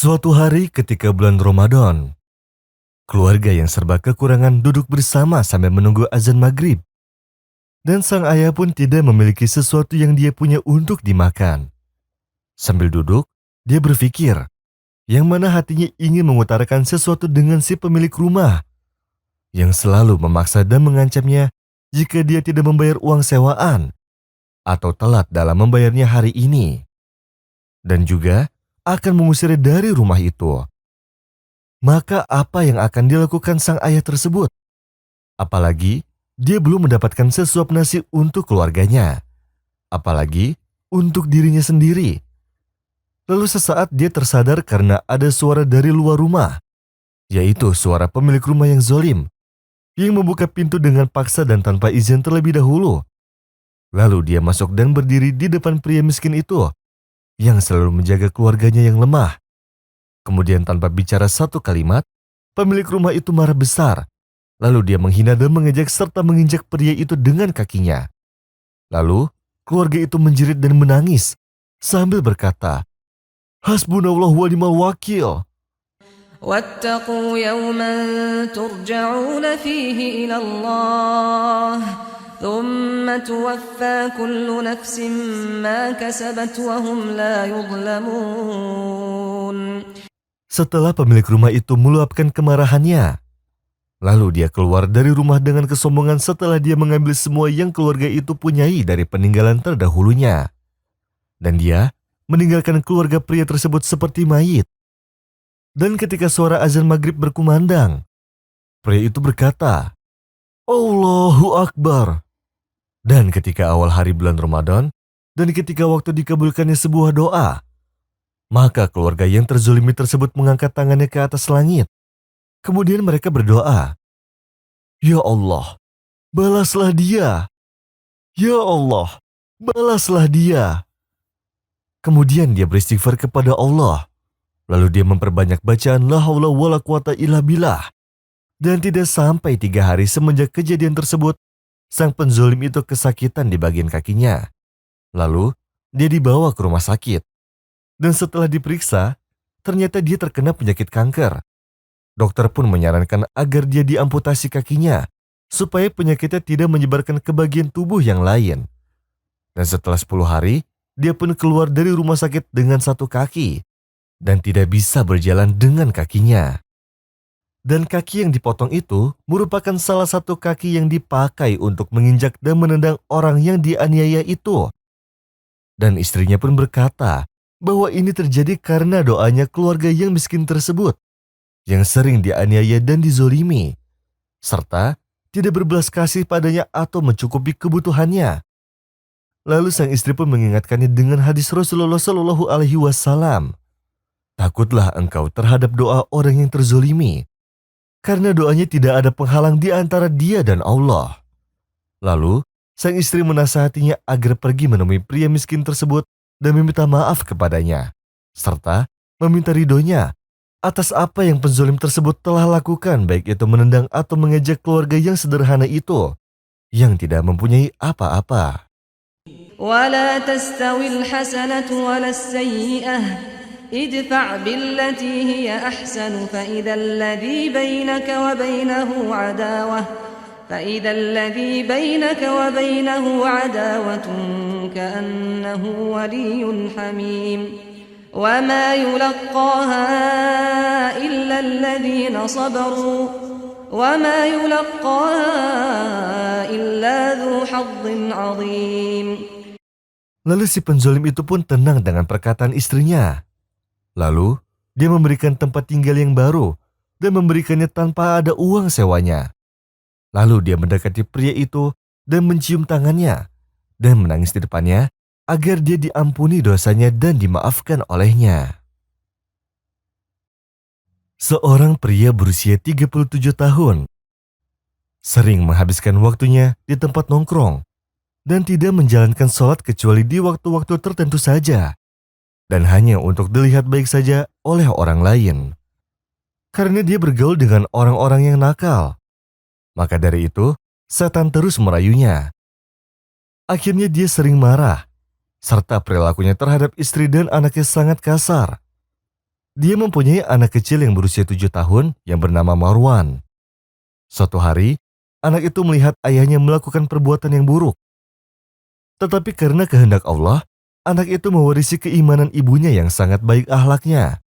Suatu hari ketika bulan Ramadan, keluarga yang serba kekurangan duduk bersama sambil menunggu azan maghrib. Dan sang ayah pun tidak memiliki sesuatu yang dia punya untuk dimakan. Sambil duduk, dia berpikir, yang mana hatinya ingin mengutarakan sesuatu dengan si pemilik rumah, yang selalu memaksa dan mengancamnya jika dia tidak membayar uang sewaan, atau telat dalam membayarnya hari ini. Dan juga akan mengusirnya dari rumah itu. Maka apa yang akan dilakukan sang ayah tersebut? Apalagi dia belum mendapatkan sesuap nasi untuk keluarganya. Apalagi untuk dirinya sendiri. Lalu sesaat dia tersadar karena ada suara dari luar rumah. Yaitu suara pemilik rumah yang zolim. Yang membuka pintu dengan paksa dan tanpa izin terlebih dahulu. Lalu dia masuk dan berdiri di depan pria miskin itu. Yang selalu menjaga keluarganya yang lemah. Kemudian tanpa bicara satu kalimat, pemilik rumah itu marah besar. Lalu dia menghina dan mengejek serta menginjak pria itu dengan kakinya. Lalu keluarga itu menjerit dan menangis sambil berkata, "Hasbunallahu wa ni'mal wakil." واتقوا يوما ترجعون فيه إلى الله ثم توفى كل نفس ما كسبت وهم لا يظلمون. Setelah pemilik rumah itu meluapkan kemarahannya, lalu dia keluar dari rumah dengan kesombongan setelah dia mengambil semua yang keluarga itu punyai dari peninggalan terdahulunya. Dan dia meninggalkan keluarga pria tersebut seperti mayit. Dan ketika suara azan maghrib berkumandang, pria itu berkata, "Allahu Akbar." Dan ketika awal hari bulan Ramadan, dan ketika waktu dikabulkannya sebuah doa, maka keluarga yang terzolimi tersebut mengangkat tangannya ke atas langit. Kemudian mereka berdoa, "Ya Allah, balaslah dia. Ya Allah, balaslah dia." Kemudian dia beristighfar kepada Allah. Lalu dia memperbanyak bacaan la haula wala quwata illa billah. Dan tidak sampai 3 hari semenjak kejadian tersebut, sang penzolim itu kesakitan di bagian kakinya. Lalu dia dibawa ke rumah sakit. Dan setelah diperiksa, ternyata dia terkena penyakit kanker. Dokter pun menyarankan agar dia diamputasi kakinya, supaya penyakitnya tidak menyebarkan ke bagian tubuh yang lain. Dan setelah 10 hari, dia pun keluar dari rumah sakit dengan satu kaki, dan tidak bisa berjalan dengan kakinya. Dan kaki yang dipotong itu merupakan salah satu kaki yang dipakai untuk menginjak dan menendang orang yang dianiaya itu. Dan istrinya pun berkata bahwa ini terjadi karena doanya keluarga yang miskin tersebut, yang sering dianiaya dan dizolimi, serta tidak berbelas kasih padanya atau mencukupi kebutuhannya. Lalu sang istri pun mengingatkannya dengan hadis Rasulullah Shallallahu Alaihi Wasallam. Takutlah engkau terhadap doa orang yang terzolimi, karena doanya tidak ada penghalang di antara dia dan Allah. Lalu, sang istri menasihatinya agar pergi menemui pria miskin tersebut dan meminta maaf kepadanya, serta meminta ridhonya atas apa yang penzolim tersebut telah lakukan, baik itu menendang atau mengejek keluarga yang sederhana itu, yang tidak mempunyai apa-apa. ولا تستوي الحسنة ولا السيئة ادفع بالتي هي أحسن فإذا الذي بينك وبينه عداوة كأنه ولي حميم وما يلقاها إلا الذين صبروا وما يلقاها إلا ذو حظ عظيم. Lalu si penzolim itu pun tenang dengan perkataan istrinya. Lalu, dia memberikan tempat tinggal yang baru dan memberikannya tanpa ada uang sewanya. Lalu dia mendekati pria itu dan mencium tangannya dan menangis di depannya agar dia diampuni dosanya dan dimaafkan olehnya. Seorang pria berusia 37 tahun sering menghabiskan waktunya di tempat nongkrong dan tidak menjalankan sholat kecuali di waktu-waktu tertentu saja, dan hanya untuk dilihat baik saja oleh orang lain. Karena dia bergaul dengan orang-orang yang nakal, maka dari itu setan terus merayunya. Akhirnya dia sering marah, serta perilakunya terhadap istri dan anaknya sangat kasar. Dia mempunyai anak kecil yang berusia 7 tahun yang bernama Marwan. Suatu hari, anak itu melihat ayahnya melakukan perbuatan yang buruk. Tetapi karena kehendak Allah, anak itu mewarisi keimanan ibunya yang sangat baik akhlaknya.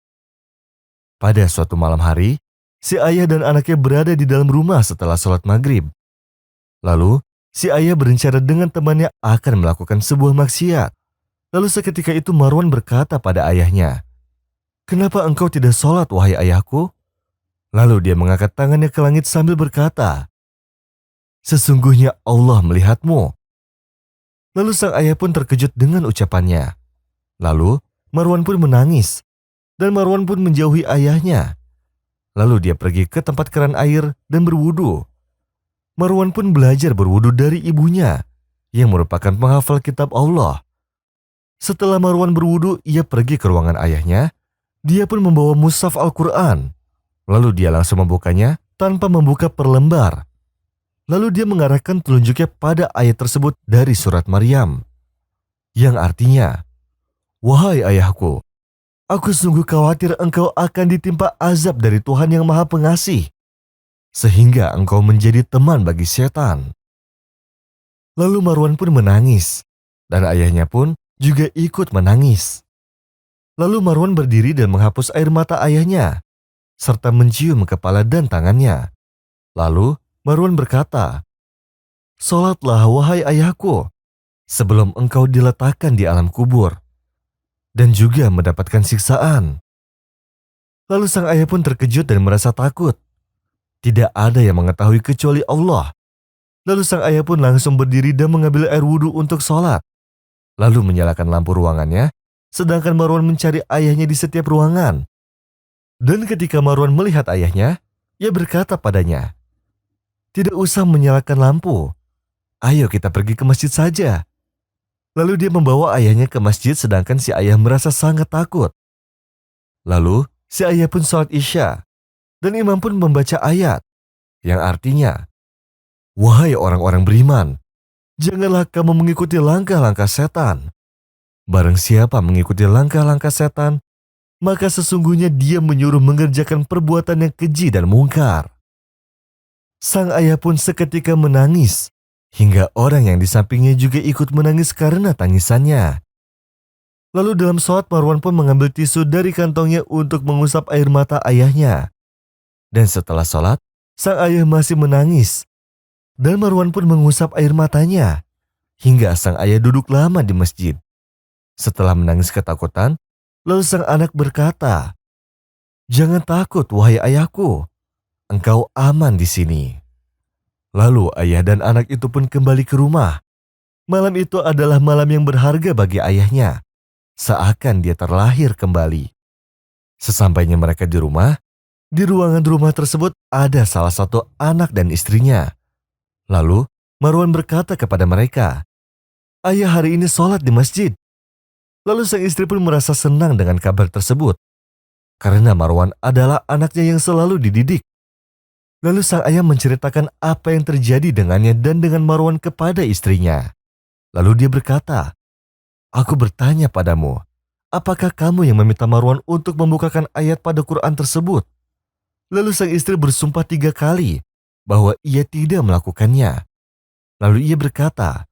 Pada suatu malam hari, si ayah dan anaknya berada di dalam rumah setelah sholat maghrib. Lalu, si ayah berencana dengan temannya akan melakukan sebuah maksiat. Lalu seketika itu Marwan berkata pada ayahnya, "Kenapa engkau tidak sholat, wahai ayahku?" Lalu dia mengangkat tangannya ke langit sambil berkata, "Sesungguhnya Allah melihatmu." Lalu sang ayah pun terkejut dengan ucapannya. Lalu Marwan pun menangis, dan Marwan pun menjauhi ayahnya. Lalu dia pergi ke tempat keran air dan berwudu. Marwan pun belajar berwudu dari ibunya, yang merupakan penghafal kitab Allah. Setelah Marwan berwudu, ia pergi ke ruangan ayahnya. Dia pun membawa mushaf Al-Quran. Lalu dia langsung membukanya tanpa membuka per lembar. Lalu dia mengarahkan telunjuknya pada ayat tersebut dari surat Maryam, yang artinya, "Wahai ayahku, aku sungguh khawatir engkau akan ditimpa azab dari Tuhan yang Maha Pengasih, sehingga engkau menjadi teman bagi setan." Lalu Marwan pun menangis, dan ayahnya pun juga ikut menangis. Lalu Marwan berdiri dan menghapus air mata ayahnya, serta mencium kepala dan tangannya. Lalu Marwan berkata, "Sholatlah wahai ayahku, sebelum engkau diletakkan di alam kubur, dan juga mendapatkan siksaan." Lalu sang ayah pun terkejut dan merasa takut. Tidak ada yang mengetahui kecuali Allah. Lalu sang ayah pun langsung berdiri dan mengambil air wudhu untuk sholat. Lalu menyalakan lampu ruangannya, sedangkan Marwan mencari ayahnya di setiap ruangan. Dan ketika Marwan melihat ayahnya, ia berkata padanya, "Tidak usah menyalakan lampu. Ayo kita pergi ke masjid saja." Lalu dia membawa ayahnya ke masjid sedangkan si ayah merasa sangat takut. Lalu si ayah pun sholat isya, dan imam pun membaca ayat, yang artinya, "Wahai orang-orang beriman, janganlah kamu mengikuti langkah-langkah setan. Barang siapa mengikuti langkah-langkah setan, maka sesungguhnya dia menyuruh mengerjakan perbuatan yang keji dan mungkar." Sang ayah pun seketika menangis, hingga orang yang di sampingnya juga ikut menangis karena tangisannya. Lalu dalam sholat Marwan pun mengambil tisu dari kantongnya untuk mengusap air mata ayahnya. Dan setelah sholat, sang ayah masih menangis, dan Marwan pun mengusap air matanya, hingga sang ayah duduk lama di masjid. Setelah menangis ketakutan, lalu sang anak berkata, "Jangan takut wahai ayahku, engkau aman di sini." Lalu ayah dan anak itu pun kembali ke rumah. Malam itu adalah malam yang berharga bagi ayahnya, seakan dia terlahir kembali. Sesampainya mereka di ruangan rumah tersebut ada salah satu anak dan istrinya. Lalu Marwan berkata kepada mereka, "Ayah hari ini sholat di masjid." Lalu sang istri pun merasa senang dengan kabar tersebut, karena Marwan adalah anaknya yang selalu dididik. Lalu sang ayah menceritakan apa yang terjadi dengannya dan dengan Marwan kepada istrinya. Lalu dia berkata, "Aku bertanya padamu, apakah kamu yang meminta Marwan untuk membukakan ayat pada Quran tersebut?" Lalu sang istri bersumpah 3 kali bahwa ia tidak melakukannya. Lalu ia berkata,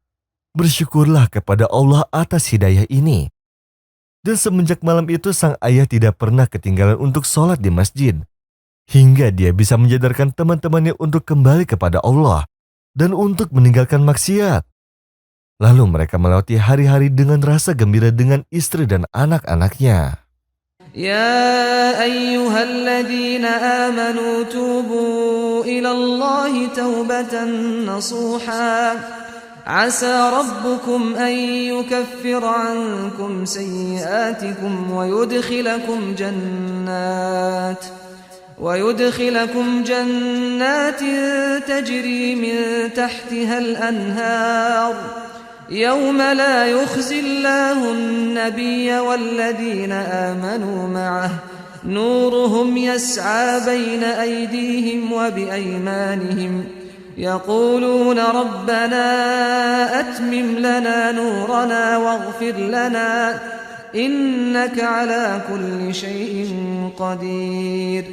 "Bersyukurlah kepada Allah atas hidayah ini." Dan semenjak malam itu sang ayah tidak pernah ketinggalan untuk sholat di masjid, hingga dia bisa menyadarkan teman-temannya untuk kembali kepada Allah dan untuk meninggalkan maksiat. Lalu mereka melewati hari-hari dengan rasa gembira dengan istri dan anak-anaknya. يا أيها الذين آمنوا توبوا إلى الله توبة نصوحا عسى ربكم أن يكفر عنكم سيئاتكم ويدخلكم جنات تجري من تحتها الأنهار يوم لا يخزي الله النبي والذين آمنوا معه نورهم يسعى بين أيديهم وبأيمانهم يقولون ربنا أتمم لنا نورنا واغفر لنا إنك على كل شيء قدير.